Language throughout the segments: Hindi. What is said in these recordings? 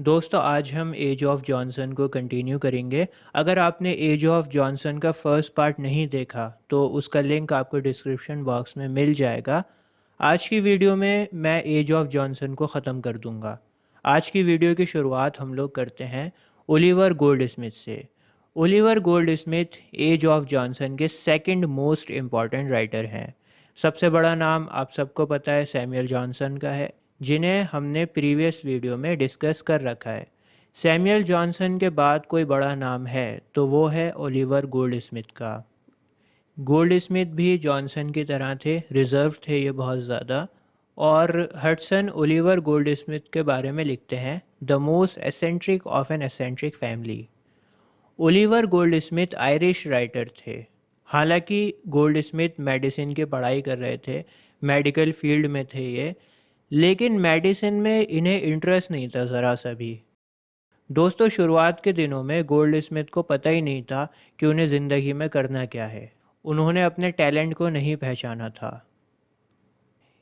दोस्तों आज हम एज ऑफ जॉनसन को कंटिन्यू करेंगे। अगर आपने एज ऑफ जॉनसन का फर्स्ट पार्ट नहीं देखा तो उसका लिंक आपको डिस्क्रिप्शन बॉक्स में मिल जाएगा। आज की वीडियो में मैं एज ऑफ जॉनसन को ख़त्म कर दूंगा। आज की वीडियो की शुरुआत हम लोग करते हैं ओलिवर गोल्ड स्मिथ से। Oliver Goldsmith age of Johnson के सेकंड मोस्ट इम्पॉर्टेंट राइटर हैं। सबसे बड़ा नाम आप सबको पता है सैमुअल जॉनसन का है, जिन्हें हमने प्रीवियस वीडियो में डिस्कस कर रखा है। सैमुअल जॉनसन के बाद कोई बड़ा नाम है तो वो है ओलिवर गोल्ड स्मिथ का। गोल्ड स्मिथ भी जॉनसन की तरह थे, रिज़र्व थे ये बहुत ज़्यादा। और हडसन ओलिवर गोल्ड स्मिथ के बारे में लिखते हैं, the most eccentric of an eccentric family. Oliver Goldsmith Irish writer थे। हालांकि गोल्ड स्मिथ मेडिसिन की पढ़ाई कर रहे थे, मेडिकल फील्ड में थे ये, लेकिन मेडिसिन में इन्हें इंटरेस्ट नहीं था ज़रा सा भी। दोस्तों शुरुआत के दिनों में गोल्ड स्मिथ को पता ही नहीं था कि उन्हें ज़िंदगी में करना क्या है। उन्होंने अपने टैलेंट को नहीं पहचाना था,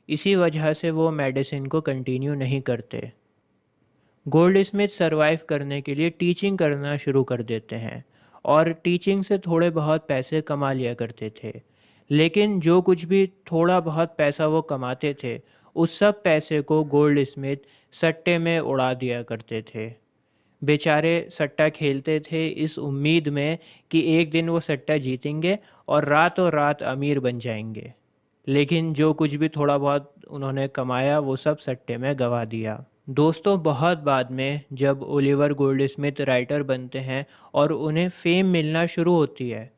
इसी वजह से वो मेडिसिन को कंटिन्यू नहीं करते। गोल्ड स्मिथ सरवाइव करने के लिए टीचिंग करना शुरू कर देते हैं और टीचिंग से थोड़े बहुत पैसे कमा लिया करते थे। लेकिन जो कुछ भी थोड़ा बहुत पैसा वो कमाते थे, उस सब पैसे को गोल्ड स्मिथ सट्टे में उड़ा दिया करते थे। बेचारे सट्टा खेलते थे इस उम्मीद में कि एक दिन वो सट्टा जीतेंगे और रातों रात अमीर बन जाएंगे। लेकिन जो कुछ भी थोड़ा बहुत उन्होंने कमाया वो सब सट्टे में गंवा दिया। दोस्तों बहुत बाद में जब ओलिवर गोल्ड स्मिथ राइटर बनते हैं और उन्हें फेम मिलना शुरू होती है,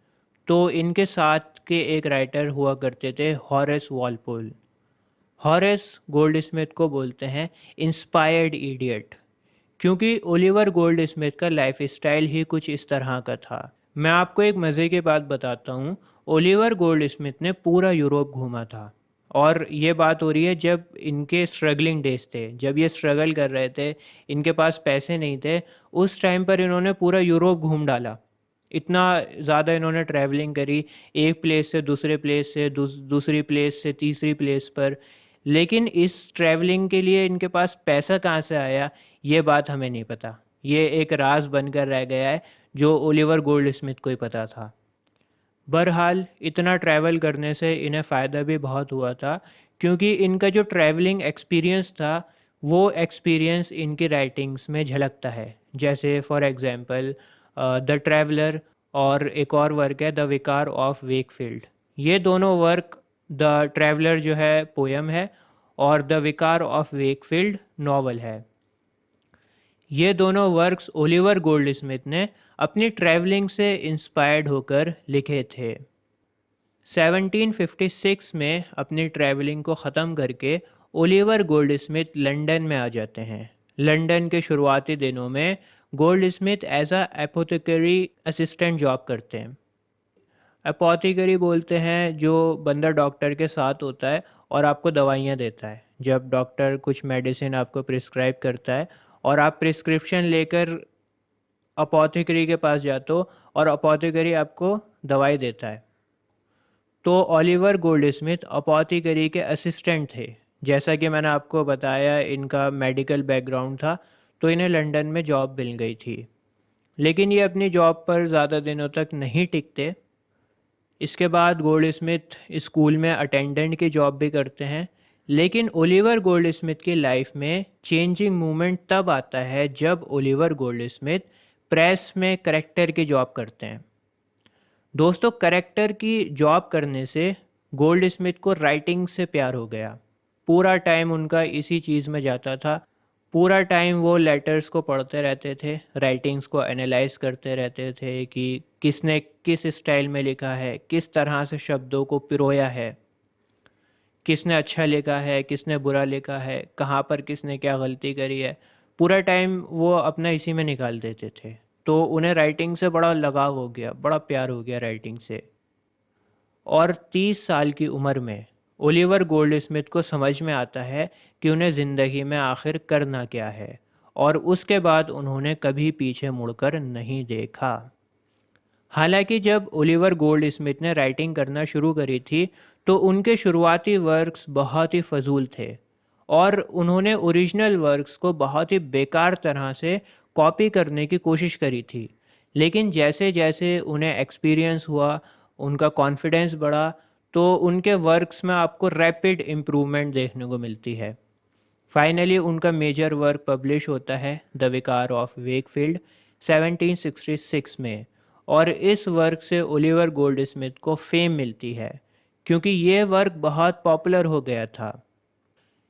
तो इनके साथ के एक राइटर हुआ करते थे Horace Walpole. Horace gold Smith को बोलते हैं इंस्पायर्ड इडियट, क्योंकि ओलिवर गोल्ड स्मिथ का लाइफ स्टाइल ही कुछ इस तरह का था। मैं आपको एक मज़े की बात बताता हूँ। ओलिवर गोल्ड स्मिथ ने पूरा यूरोप घूमा था, और ये बात हो रही है जब इनके स्ट्रगलिंग डेज थे, जब ये स्ट्रगल कर रहे थे, इनके पास पैसे नहीं थे। उस टाइम पर इन्होंने पूरा यूरोप घूम डाला। इतना ज़्यादा इन्होंने ट्रैवलिंग करी, एक प्लेस से दूसरे प्लेस से दूसरी प्लेस से तीसरी प्लेस पर। लेकिन इस ट्रैवलिंग के लिए इनके पास पैसा कहाँ से आया, ये बात हमें नहीं पता। ये एक राज बनकर रह गया है जो ओलिवर गोल्ड स्मिथ को ही पता था। बहरहाल इतना ट्रैवल करने से इन्हें फ़ायदा भी बहुत हुआ था, क्योंकि इनका जो ट्रैवलिंग एक्सपीरियंस था वो एक्सपीरियंस इनकी राइटिंग्स में झलकता है। जैसे फॉर एग्ज़ाम्पल द ट्रैवलर, और एक और वर्क है द विकार ऑफ वेकफील्ड। ये दोनों वर्क, द ट्रैवलर जो है पोयम है और द विकार ऑफ वेकफील्ड नॉवल है। ये दोनों वर्क्स ओलिवर गोल्ड स्मिथ ने अपनी ट्रैवलिंग से इंस्पायर्ड होकर लिखे थे। 1756 में अपनी ट्रैवलिंग को ख़त्म करके ओलिवर गोल्ड स्मिथ लंदन में आ जाते हैं। लंदन के शुरुआती दिनों में Goldsmith as a apothecary assistant job करते हैं। अपोथेकरी बोलते हैं जो बंदा डॉक्टर के साथ होता है और आपको दवाइयाँ देता है। जब डॉक्टर कुछ मेडिसिन आपको प्रिस्क्राइब करता है और आप प्रिस्क्रिप्शन लेकर अपोथेकरी के पास जाते हो और अपोथेकरी आपको दवाई देता है। तो ओलिवर गोल्ड स्मिथ अपोथेकरी के असिस्टेंट थे। जैसा कि मैंने आपको बताया इनका मेडिकल बैकग्राउंड था, तो इन्हें लंदन में जॉब मिल गई थी। लेकिन ये अपनी जॉब पर ज़्यादा दिनों तक नहीं टिकते। इसके बाद गोल्ड स्मिथ स्कूल में अटेंडेंट की जॉब भी करते हैं। लेकिन ओलिवर गोल्ड स्मिथ की लाइफ में चेंजिंग मोमेंट तब आता है जब ओलिवर गोल्ड स्मिथ प्रेस में करेक्टर की जॉब करते हैं। दोस्तों करेक्टर की जॉब करने से गोल्ड स्मिथ को राइटिंग से प्यार हो गया। पूरा टाइम उनका इसी चीज़ में जाता था। पूरा टाइम वो लेटर्स को पढ़ते रहते थे, राइटिंग्स को एनालाइज करते रहते थे कि किसने किस स्टाइल में लिखा है, किस तरह से शब्दों को पिरोया है, किसने अच्छा लिखा है, किसने बुरा लिखा है, कहाँ पर किसने क्या गलती करी है। पूरा टाइम वो अपना इसी में निकाल देते थे। तो उन्हें राइटिंग से बड़ा लगाव हो गया, बड़ा प्यार हो गया राइटिंग से। और 30 साल की उम्र में ओलिवर गोल्ड स्मिथ को समझ में आता है कि उन्हें ज़िंदगी में आखिर करना क्या है, और उसके बाद उन्होंने कभी पीछे मुड़कर नहीं देखा। हालांकि जब ओलिवर गोल्ड स्मिथ ने राइटिंग करना शुरू करी थी तो उनके शुरुआती वर्क्स बहुत ही फजूल थे और उन्होंने ओरिजिनल वर्क्स को बहुत ही बेकार तरह से कॉपी करने की कोशिश करी थी। लेकिन जैसे जैसे उन्हें एक्सपीरियंस हुआ, उनका कॉन्फिडेंस बढ़ा, तो उनके वर्क्स में आपको रैपिड इम्प्रूवमेंट देखने को मिलती है। फाइनली उनका मेजर वर्क पब्लिश होता है, द विकार ऑफ वेकफील्ड, 1766 में। और इस वर्क से ओलिवर गोल्डस्मिथ को फेम मिलती है क्योंकि ये वर्क बहुत पॉपुलर हो गया था।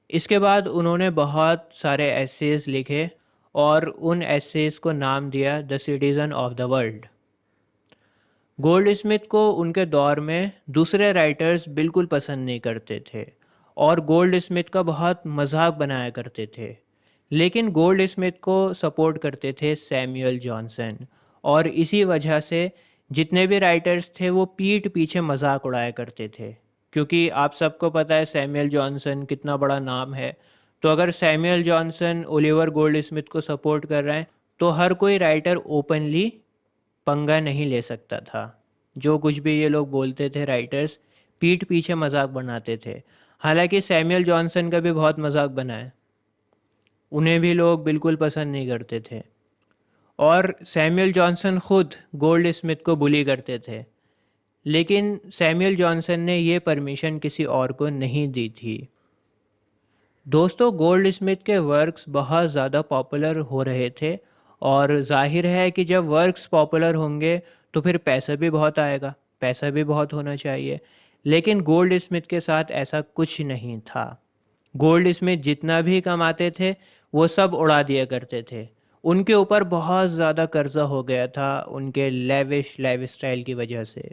इसके बाद उन्होंने बहुत सारे एसेज लिखे और उन एसेज को नाम दिया the citizen of the world. Goldsmith को उनके दौर में दूसरे राइटर्स बिल्कुल पसंद नहीं करते थे और गोल्डस्मिथ का बहुत मजाक बनाया करते थे। लेकिन गोल्डस्मिथ को सपोर्ट करते थे सैमुअल जॉनसन, और इसी वजह से जितने भी राइटर्स थे वो पीठ पीछे मजाक उड़ाया करते थे। क्योंकि आप सबको पता है सैमुअल जॉनसन कितना बड़ा नाम है, तो अगर सैमुअल जॉनसन ओलिवर गोल्डस्मिथ को सपोर्ट कर रहे हैं तो हर कोई राइटर ओपनली पंगा नहीं ले सकता था। जो कुछ भी ये लोग बोलते थे राइटर्स, पीठ पीछे मजाक बनाते थे। हालांकि सैमुअल जॉनसन का भी बहुत मजाक बनाया, उन्हें भी लोग बिल्कुल पसंद नहीं करते थे। और सैमुअल जॉनसन खुद गोल्ड स्मिथ को बुली करते थे, लेकिन सैमुअल जॉनसन ने ये परमिशन किसी और को नहीं दी थी। दोस्तों, गोल्ड स्मिथ के वर्क्स बहुत ज़्यादा पॉपुलर हो रहे थे, और जाहिर है कि जब वर्क्स पॉपुलर होंगे तो फिर पैसा भी बहुत आएगा, पैसा भी बहुत होना चाहिए। लेकिन गोल्ड स्मिथ के साथ ऐसा कुछ नहीं था। गोल्ड स्मिथ जितना भी कमाते थे वो सब उड़ा दिया करते थे। उनके ऊपर बहुत ज़्यादा कर्जा हो गया था उनके लेविश लाइफस्टाइल की वजह से।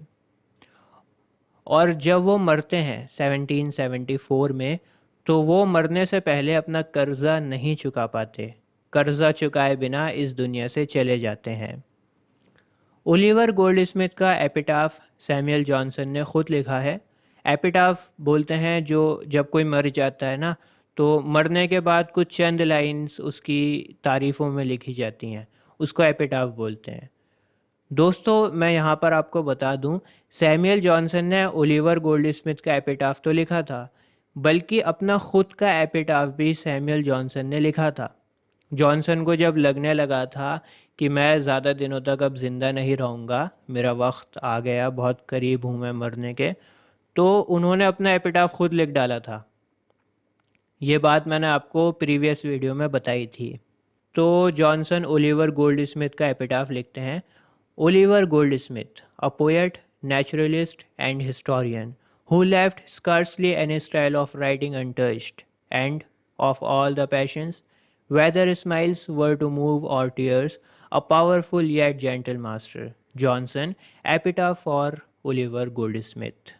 और जब वो मरते हैं 1774 में, तो वो मरने से पहले अपना कर्जा नहीं चुका पाते। कर्जा चुकाए बिना इस दुनिया से चले जाते हैं। ओलिवर गोल्डस्मिथ का एपिटाफ सैमुअल जॉनसन ने खुद लिखा है। एपिटाफ बोलते हैं जो जब कोई मर जाता है ना, तो मरने के बाद कुछ चंद लाइंस उसकी तारीफ़ों में लिखी जाती हैं, उसको एपिटाफ बोलते हैं। दोस्तों, मैं यहाँ पर आपको बता दूँ, सैमुअल जॉनसन ने ओलिवर गोल्डस्मिथ का एपिटाफ तो लिखा था, बल्कि अपना खुद का एपिटाफ भी सैमुअल जॉनसन ने लिखा था। जॉनसन को जब लगने लगा था कि मैं ज़्यादा दिनों तक अब ज़िंदा नहीं रहूँगा, मेरा वक्त आ गया, बहुत करीब हूँ मैं मरने के, तो उन्होंने अपना एपिटाफ खुद लिख डाला था। ये बात मैंने आपको प्रीवियस वीडियो में बताई थी। तो जॉनसन ओलिवर गोल्डस्मिथ का एपिटाफ लिखते हैं। Oliver Goldsmith, a poet, naturalist, and historian, who left scarcely any style of writing untouched, and of all the passions, whether smiles were to move or tears, a powerful yet gentle master. Johnson, epitaph for Oliver Goldsmith.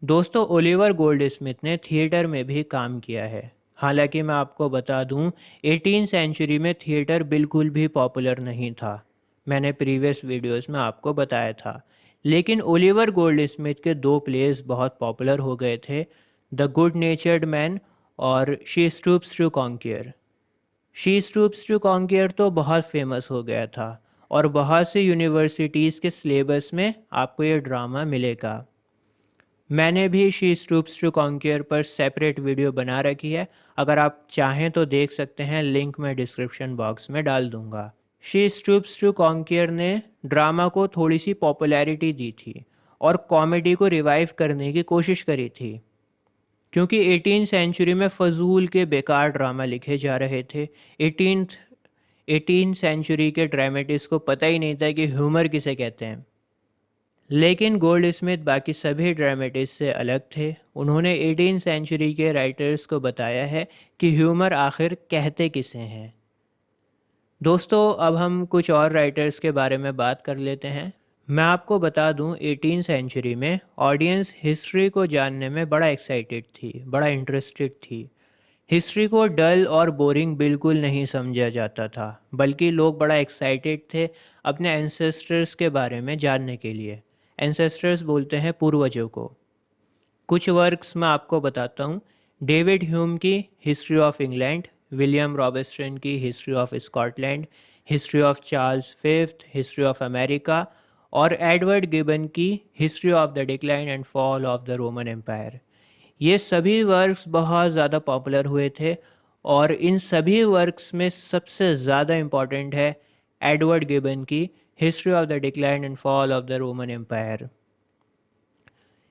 दोस्तों, ओलिवर गोल्डस्मिथ ने थिएटर में भी काम किया है। हालांकि मैं आपको बता दूं, 18 सेंचुरी में थिएटर बिल्कुल भी पॉपुलर नहीं था, मैंने प्रीवियस वीडियोस में आपको बताया था। लेकिन ओलिवर गोल्डस्मिथ के दो प्लेस बहुत पॉपुलर हो गए थे, द गुड नेचर्ड मैन और she stoops to conquer. She stoops to conquer तो बहुत फेमस हो गया था, और बहुत से यूनिवर्सिटीज़ के सिलेबस में आपको ये ड्रामा मिलेगा। मैंने भी शी स्टूप्स टू कॉन्कियर पर सेपरेट वीडियो बना रखी है, अगर आप चाहें तो देख सकते हैं, लिंक मैं डिस्क्रिप्शन बॉक्स में डाल दूंगा। शी स्टूप्स टू कॉन्कियर ने ड्रामा को थोड़ी सी पॉपुलैरिटी दी थी और कॉमेडी को रिवाइव करने की कोशिश करी थी, क्योंकि 18 सेंचुरी में फजूल के बेकार ड्रामा लिखे जा रहे थे। 18 सेंचुरी के ड्रामेटिस्ट को पता ही नहीं था कि ह्यूमर किसे कहते हैं। लेकिन गोल्डस्मिथ बाकी सभी ड्रामेटिस्ट से अलग थे। उन्होंने 18 सेंचुरी के राइटर्स को बताया है कि ह्यूमर आखिर कहते किसे हैं। दोस्तों, अब हम कुछ और राइटर्स के बारे में बात कर लेते हैं। मैं आपको बता दूं, 18 सेंचुरी में ऑडियंस हिस्ट्री को जानने में बड़ा एक्साइटेड थी, बड़ा इंटरेस्टेड थी। हिस्ट्री को डल और बोरिंग बिल्कुल नहीं समझा जाता था, बल्कि लोग बड़ा एक्साइटेड थे अपने एंसेस्टर्स के बारे में जानने के लिए। एंसेस्टर्स बोलते हैं पूर्वजों को। कुछ वर्क्स मैं आपको बताता हूँ। डेविड ह्यूम की history of England, William Robertson की history of Scotland, history of Charles fifth, history of America, और एडवर्ड गिबन की history of the decline and fall of the Roman empire. ये सभी वर्क्स बहुत ज़्यादा पॉपुलर हुए थे और इन सभी वर्क्स में सबसे ज़्यादा इम्पॉर्टेंट है एडवर्ड गिबन की history of the decline and fall of the Roman Empire.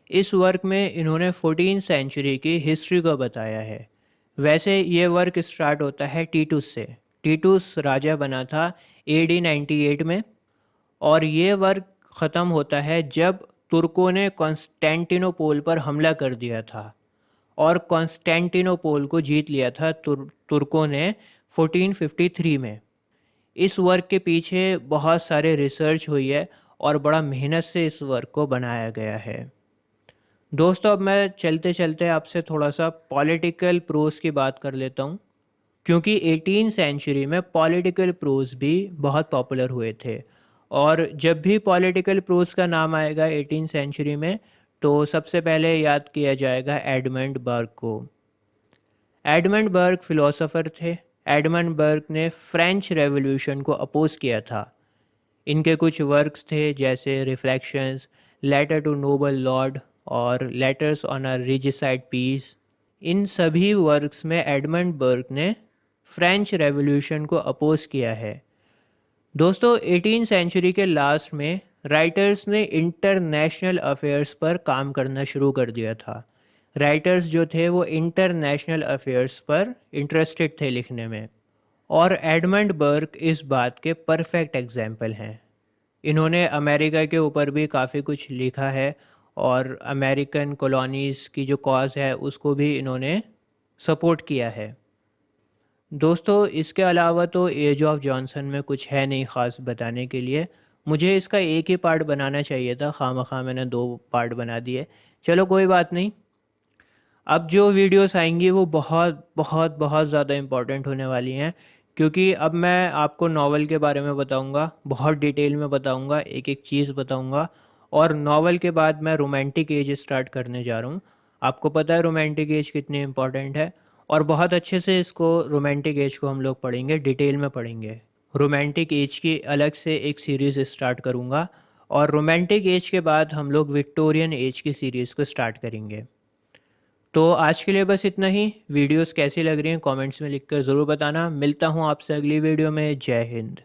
इस वर्क में इन्होंने 14 सेंचुरी की हिस्ट्री को बताया है। वैसे ये वर्क स्टार्ट होता है टीटुस से। टीटुस राजा बना था AD 98 में और ये वर्क ख़त्म होता है जब तुर्कों ने कॉन्स्टेंटिनोपोल पर हमला कर दिया था और कॉन्स्टेंटिनोपोल को जीत लिया था तुर्कों ने 1453 में। इस वर्क के पीछे बहुत सारे रिसर्च हुई है और बड़ा मेहनत से इस वर्क को बनाया गया है। दोस्तों अब मैं चलते चलते आपसे थोड़ा सा पॉलिटिकल प्रोज की बात कर लेता हूँ, क्योंकि 18 सेंचुरी में पॉलिटिकल प्रोज भी बहुत पॉपुलर हुए थे। और जब भी पॉलिटिकल प्रोज का नाम आएगा 18 सेंचुरी में तो सबसे पहले याद किया जाएगा एडमंड बर्ग को। एडमंड बर्ग फिलोसोफर थे। एडमंड बर्ग ने फ्रेंच रेवोल्यूशन को अपोज किया था। इनके कुछ वर्क्स थे जैसे reflections, letter to noble lord और letters on a regicide peace. इन सभी वर्क्स में एडमंड बर्ग ने फ्रेंच रेवोल्यूशन को अपोज किया है। दोस्तों 18 सेंचुरी के लास्ट में राइटर्स ने इंटरनेशनल अफेयर्स पर काम करना शुरू कर दिया था। राइटर्स जो थे वो इंटरनेशनल अफेयर्स पर इंटरेस्टेड थे लिखने में, और एडमंड बर्ग इस बात के परफेक्ट एग्जाम्पल हैं। इन्होंने अमेरिका के ऊपर भी काफ़ी कुछ लिखा है और अमेरिकन कॉलोनीज़ की जो कॉज है उसको भी इन्होंने सपोर्ट किया है। दोस्तों इसके अलावा तो एज ऑफ जॉनसन में कुछ है नहीं ख़ास बताने के लिए। मुझे इसका एक ही पार्ट बनाना चाहिए था, खामखा मैंने 2 पार्ट बना दिए। चलो कोई बात नहीं। अब जो वीडियोस आएंगी वो बहुत बहुत बहुत ज़्यादा इम्पोर्टेंट होने वाली हैं, क्योंकि अब मैं आपको नावल के बारे में बताऊंगा, बहुत डिटेल में बताऊंगा, एक एक चीज़ बताऊंगा। और नावल के बाद मैं रोमांटिक एज स्टार्ट करने जा रहा हूँ। आपको पता है रोमांटिक एज कितनी इम्पोर्टेंट है, और बहुत अच्छे से इसको रोमांटिक एज को हम लोग पढ़ेंगे, डिटेल में पढ़ेंगे। रोमांटिक एज की अलग से एक सीरीज़ स्टार्ट करूँगा और रोमांटिक एज के बाद हम लोग विक्टोरियन एज की सीरीज़ को स्टार्ट करेंगे। तो आज के लिए बस इतना ही। वीडियोस कैसी लग रही हैं कमेंट्स में लिखकर ज़रूर बताना। मिलता हूँ आपसे अगली वीडियो में। जय हिंद।